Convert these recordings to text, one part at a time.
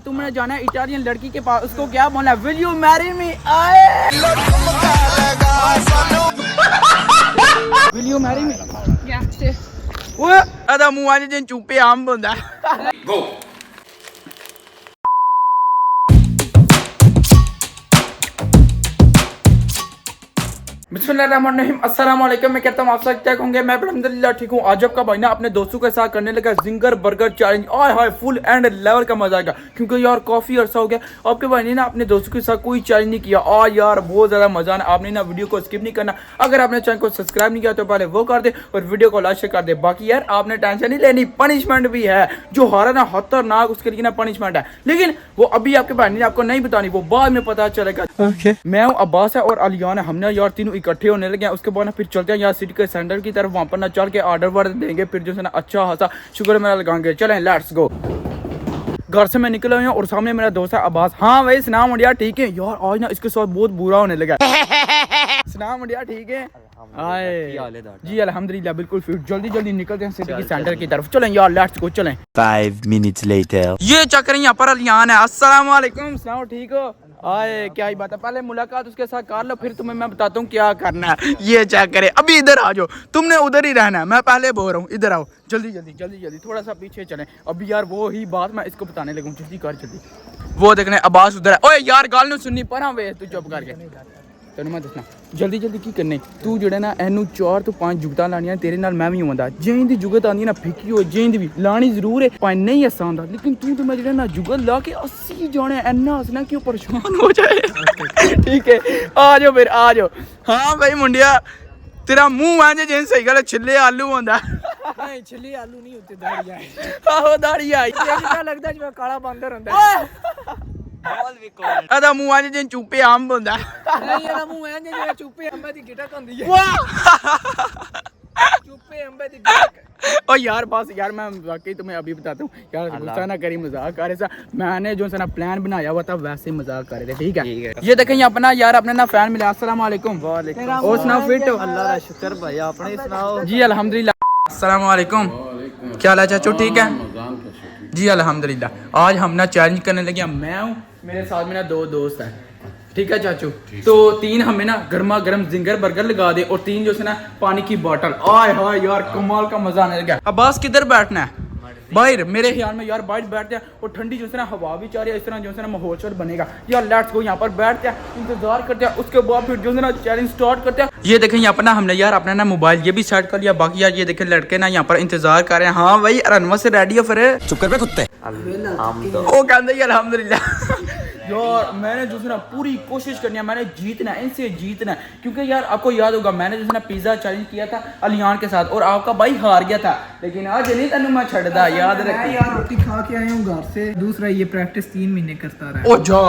तुमने जाना है इटालियन लड़की के पास, उसको क्या बोलना है, विल यू मैरी मी? आए विल यू मैरी मी? वो अदा मुंह आज जिन चुप्पे आम बंदा गो। बिस्मिल्लाहिर्रहमानिर्रहीम, अस्सलाम वालेकुम। मैं कहता हूँ आप सब क्या होंगे, मैं अल्हम्दुलिल्लाह ठीक हूँ। आज आपका भाई ना अपने दोस्तों के साथ करने लगा ginger burger challenge. I hi full and level का मजा आएगा, क्योंकि यार काफी अरसा हो गया आपके भाई ने ना अपने दोस्तों के साथ कोई चैलेंज नहीं किया। और यार बहुत ज्यादा मजा आना। आपने ना वीडियो को स्किप नहीं करना। अगर आपने चैनल को सब्सक्राइब नहीं किया तो पहले वो कर दे और वीडियो को लाइक कर दे। बाकी यार आपने टेंशन नहीं लेनी, पनिशमेंट भी है। जो हारा ना खतरनाक, उसके लिए ना पनिशमेंट है, लेकिन वो अभी आपके भाई ने आपको नहीं बतानी, वो बाद में पता चलेगा। मैं हूँ, अब्बास है और अलियान है। हमने यार तीनों इकट्ठे होने लगे हैं। उसके बाद ना फिर चलते हैं यार सिटी के सेंटर की तरफ, वहां पर ना चल के ऑर्डर वर्डर देंगे, फिर जो है ना अच्छा खासा शुक्र मेरा लगाएंगे। चलें लेट्स गो। घर से मैं निकला हूँ और सामने मेरा दोस्त है अब्बास। हाँ भाई सनाम इंडिया ठीक है यार, आज ना इसके साथ बहुत बुरा होने लगा। सनाम इंडिया ठीक है जी, अल्हम्दुलिल्लाह बिल्कुल फिट। जल्दी जल्दी निकलते हैं सिटी के सेंटर की तरफ। चलें यार लेट्स गो, चलें। 5 minutes later. ये चक्कर यहाँ पर अलियान है। अस्सलाम वालेकुम, सुनाओ ठीक हो? आए क्या ही बात है, पहले मुलाकात उसके साथ कर लो, फिर तुम्हें मैं बताता हूँ क्या करना है। ये चेक करे, अभी इधर आ जाओ, तुमने उधर ही रहना है, मैं पहले बोल रहा हूँ इधर आओ। जल्दी जल्दी जल्दी जल्दी थोड़ा सा पीछे चलें। अभी यार वो ही बात मैं इसको बताने लगूँ, जल्दी कर जल्दी। वो देखने अब्बास उधर है। ओए यार गाल नहीं सुननी पर वे तू चुप करके तेन मैं दसना। जल्दी जल्दी की करने तू जेड़ा ना एनू 4 तो 5 जुगत लानियां तेरे नाल मैं भी आंदा। जें दी जुगत आंदी ना फिक्की हो, जें दी भी लानी जरूर है, पाए नहीं ऐसा आंदा, लेकिन तू तो मैं जेड़ा ना जुगत ला के 80 जाने एना हसना कि परेशान हो जाए। ठीक है आ जाओ फिर आ जाओ। हाँ भाई मुंडिया तेरा मुंह है जे सही गल छिले आलू होंदा। नहीं छिले आलू नहीं होते, दाढ़ी आई। आहो दाढ़ी आई क्या लगता जिवें काला बांदर होंदा है। अदा मुंह आज जिन चुप्पे आम होंदा। नहीं यार मुंह है जिवें चुप्पे अंबे दी गिटक होंदी है। चुप्पे अंबे दी गिटक। ओ यार बस यार मैं वाकई तुम्हें अभी बताता हूँ यार, गुस्सा ना करी, मजाक कर रहे। मैंने जो सा प्लान बनाया हुआ था वैसे मजाक कर रहे थे। ठीक है ये देखें ये अपना यार अपने ना फैन मिला। अस्सलाम वालेकुम। और सुनाओ फिट हो? अल्लाह का शुक्र भाई, आपने सुनाओ? जी अल्हम्दुलिल्लाह। अस्सलाम वालेकुम, क्या हाल है चाचू? ठीक है जी अल्हम्दुलिल्लाह। आज हम ना चैलेंज करने लगे। मैं हूँ, मेरे साथ में ना 2 दोस्त हैं। ठीक है चाचू, तो 3 हमें ना गर्मा गर्म जिंगर बर्गर लगा दे और 3 जो है ना पानी की बोतल। आय हाय यार कमाल का मजा आने लगा। अब्बास किधर बैठना है? बाहर मेरे ख्याल में यार बाहर बैठते हैं और ठंडी जो है ना हवा भी चाह रही है, इस तरह जो है ना माहौल शोर बनेगा। यार लेट्स गो, यहाँ पर बैठते हैं, इंतजार करते हैं, उसके बाद फिर जो है ना चैलेंज स्टार्ट करते हैं। ये देखें यहाँ पर ना हमने यार अपना ना मोबाइल ये भी सेट कर लिया। बाकी यार ये देखें लड़के ना यहाँ पर इंतजार कर रहे हैं। हाँ भाई अरनवा से रेडी हो फिर? चुप कर बे कुत्ते। वो कहते अल्हम्दुलिल्लाह। यार मैंने जो है ना पूरी कोशिश करनी है, मैंने जीतना है, इनसे जीतना है, क्योंकि यार आपको याद होगा मैंने जो है ना पिज्जा चैलेंज किया था अलियान के साथ और आपका भाई हार गया था, लेकिन आज नहीं तेन मैं छड़दा। याद रख यार रोटी खा के आया हूँ घर से। दूसरा ये प्रैक्टिस 3 महीने करता रहा। ओ जा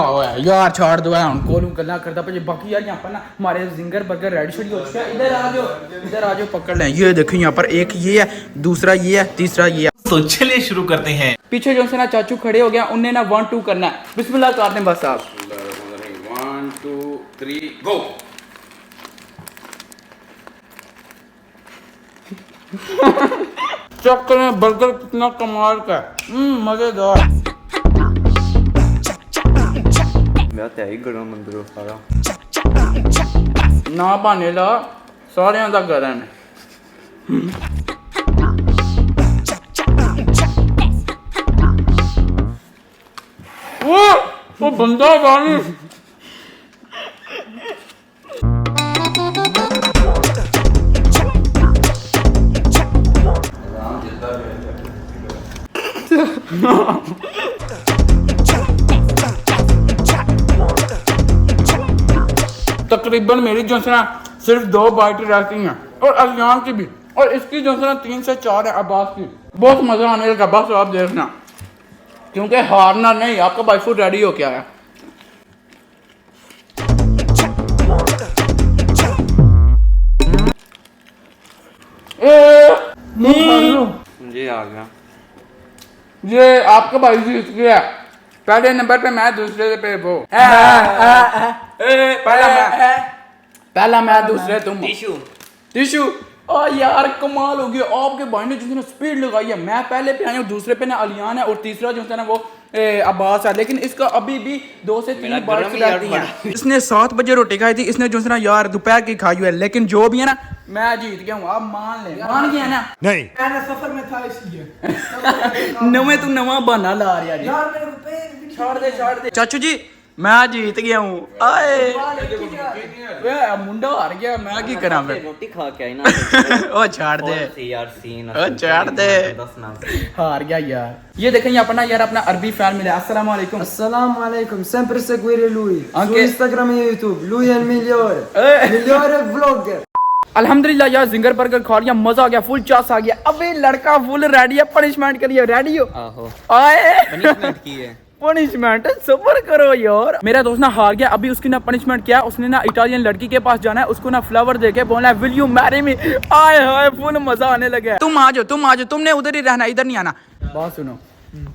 यार छोड़ दो हम कोलू गल्ला करता पे। बाकी यार यहाँ पर ना हमारे जिंगर बर्गर रेडी शेडी हो चुका है। इधर आ जाओ, इधर आ जाओ, पकड़ लें। ये देखो यहाँ पर एक ये है, दूसरा ये है, तीसरा ये है। तो चलिए शुरू करते हैं। पीछे जो है ना चाचू खड़े हो गया, उनने ना 1 2 करना है। बिस्मिल्लाह कर दें बस आप। 1 2 3 गो। चेक करें बर्गर कितना कमाल का है, मजेदार। मैं तो ही गरम अंदरों सारा ना बने ला सारे का गरम है। वो बंदा गानी तकरीबन मेरी जो है ना सिर्फ 2 बाइट रहती हैं और अलियान की भी, और इसकी जो है ना 3 से 4 है अब्बास की। बहुत मजा आने लगा, बस आप देखना, क्योंकि हारना नहीं, आपका भाई फुल रेडी हो क्या है। जी आ गया। ये आपका भाई जीत गया। पहले नंबर पे मैं, दूसरे पे वो। पहला मैं दूसरे तुम। टिशू ओ यार कमाल हो गया, आपके भाई ने जो है ना स्पीड लगाई है। मैं पहले पे आया हूँ, दूसरे पे ना अलियान है और तीसरा जो है ना वो अब्बास है, लेकिन इसका अभी भी 2 से 3 बार गरम यार रहती है। इसने 7 बजे रोटी खाई थी, इसने जो है ना यार दोपहर की खाई हुई है, लेकिन जो भी है ना मैं जीत गया हूँ, आप मान गया ना। नहीं मैंने सफर में था इसलिए नवे तू नवा बहाना ला रहा है। यार मेरे को पे छोड़ दे चाचू जी, मैं जीत गया हूँ। आए वे मुंडा हार गया, मैं की करा फिर। रोटी खा के आई ना ओ छोड़ दे यार सीन ओ छोड़ दे, हार गया यार। ये देखें यहाँ पर ना यार अपना अरबी फैन मिला। अस्सलाम वालेकुम। Assalamu alaikum, sempre seguire lui Anche- su Instagram e YouTube, lui è il migliore, migliore vlogger. अल्हम्दुलिल्लाह यार जिंगर बर्गर खा लिया, मजा आ गया, फुल चास आ गया। अबे लड़का फुल रेडी है पनिशमेंट के लिए, रेडी हो? आहो आए पनिशमेंट की है पनिशमेंट सबर करो यार। मेरा दोस्त ना हार गया, अभी उसकी ना पनिशमेंट किया, उसने ना इटालियन लड़की के पास जाना है, उसको ना फ्लावर देके बोलना है विल यू मैरी मी। आए हाय फुल मजा आने लगा है। तुम आ जाओ, तुमने उधर ही रहना, इधर नहीं आना। बात सुनो,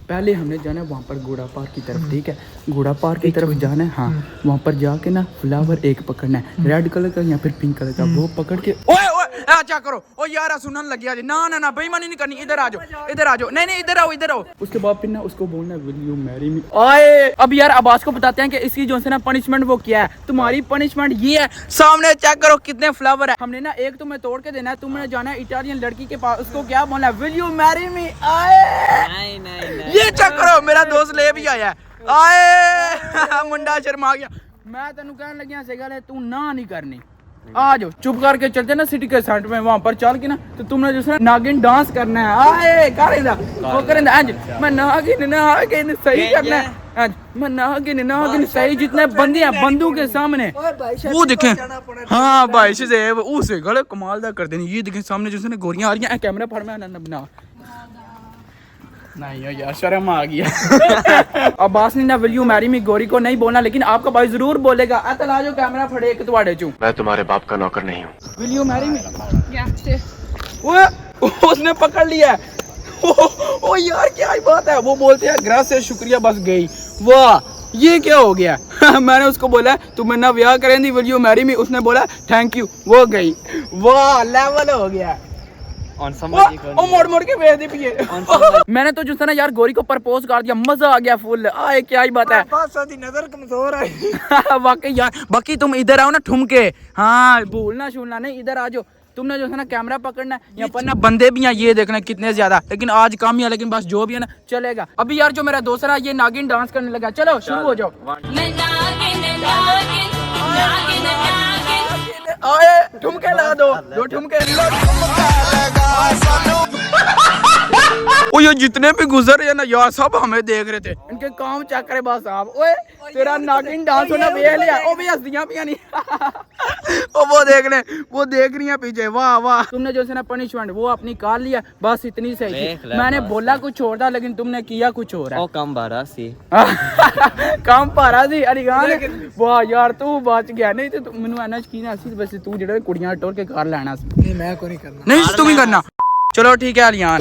पहले हमने जाना है वहाँ पर घोड़ा पार्क की तरफ, ठीक है? घोड़ा पार्क की तरफ जाना है, हाँ। वहाँ पर जाके ना फ्लावर एक पकड़ना है, रेड कलर का या फिर पिंक कलर का, वो पकड़ के ओए अच्छा करो। ओ यार सुनने लग गया जी, ना बेईमानी नहीं करनी, इधर आ जाओ, नहीं इधर आओ। उसके बाद फिर ना उसको बोलना है विल यू मैरी मी। आए अब यार अब्बास को बताते हैं कि इसकी जो है ना पनिशमेंट वो क्या है। तुम्हारी पनिशमेंट ये है, सामने चेक करो कितने फ्लावर है। हमने ना एक तुम्हें तोड़ के देना है, तुमने जाना है इटालियन लड़की के पास, उसको क्या बोलना है विल यू मैरी मी। आए नहीं ये चेक करो, मेरा दोस्त ले भी आया है। आए मुंडा शर्मा गया। मैं तेन कहने लगिया से गल तू ना नहीं करनी, आ जाओ चुप करके चलते ना सिटी के सेंटर में, वहां पर चल के ना तो तुमने जो है नागिन डांस करना है। आए करेंदा वो करेंदा आज मैं नागिन सही करना है, आज मैं नागिन सही, जितने बंदे हैं बंदूक के सामने वो देखें। हाँ भाई से उसे गले कमाल दा कर देनी। ये देखें सामने जो है ना गोरियां आ रही हैं, कैमरा फड़ में बना नहीं हो यार, शर्म आ गया। अब्बास ने ना विल यू मैरी मी गोरी को नहीं बोलना, लेकिन आपका भाई जरूर बोलेगा। अतला जो कैमरा फड़े एक तुम्हारे चू, मैं तुम्हारे बाप का नौकर नहीं हूँ। Will you marry me. उसने पकड़ लिया। ओ यार क्या ही बात है, वो बोलते हैं ग्रह से शुक्रिया बस गई। वाह ये क्या हो गया। मैंने उसको बोला तुम्हें ना ब्याह करेंगी विल यू मैरी मी, उसने बोला थैंक यू, वो गई। वाह लेवल हो गया। मोड़ के भेज दी पिए। मैंने तो जो था ना यार गोरी को प्रपोज कर दिया, मजा आ गया फुल। आए क्या ही बात है, नजर कमजोर है। वाकई यार। बाकी तुम इधर आओ ना ठुमके, हाँ भूलना शूलना नहीं, इधर आ जाओ। तुमने जो है ना कैमरा पकड़ना है, यहाँ पर ना बंदे भी हैं, ये देखना कितने ज्यादा, लेकिन आज कम ही है, लेकिन बस जो भी है ना चलेगा। अभी यार जो मेरा दोस्त है ये नागिन डांस करने लगा, चलो शुरू हो जाओ। आए ठुमके ला दो ठुमके। ओ ये जितने भी गुजर है ना यार सब हमें देख रहे थे, इनके काम चेक करे बस साहब। ओए तेरा नागिन डांस होना देख लिया, ओ भी हंसदियां भी नहीं। ओ वो देख रही है पीछे। वाह तुमने जो है ना पनिशमेंट वो अपनी कार लिया, बस इतनी सही थी। मैंने बोला कुछ और था, लेकिन तुमने किया कुछ और है। कम बारा सी काम पारा सी अरिगान। वाह यार तू बच गया, नहीं तो मैनू एना यकीन है वैसे तू जेड़ा कुड़ियां टोर के कार लेना सी। नहीं मैं को नहीं करना, नहीं तुम ही करना। चलो ठीक है अलियान,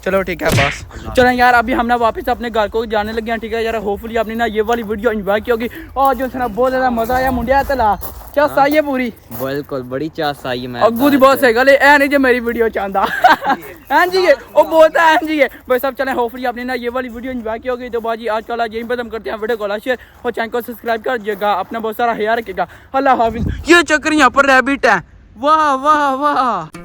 चलो ठीक है बस। चलो यार अभी हम ना वापस अपने घर को जाने लगे हैं, ठीक है यार। होपफुली आपने ना ये वाली वीडियो एंजॉय की होगी, और जो है ना बहुत ज्यादा मजा आया। मुंडिया तला चास आई है पूरी, बिल्कुल बड़ी चास आई है। मैं अग्गू दी बहुत सही गल है, नहीं जो मेरी वीडियो चाहता। हाँ जी है वो बोलता है जी है भाई सब। चले होपफुली आपने ना ये वाली वीडियो एंजॉय की होगी। तो बाजी आज कल यहीं पर हम करते हैं, वीडियो को लाइक शेयर और चैनल को सब्सक्राइब कर दीजिएगा। अपना बहुत सारा ख्याल रखिएगा। अल्लाह हाफिज। ये चक्कर यहाँ पर रैबिट है, वाह वाह वाह।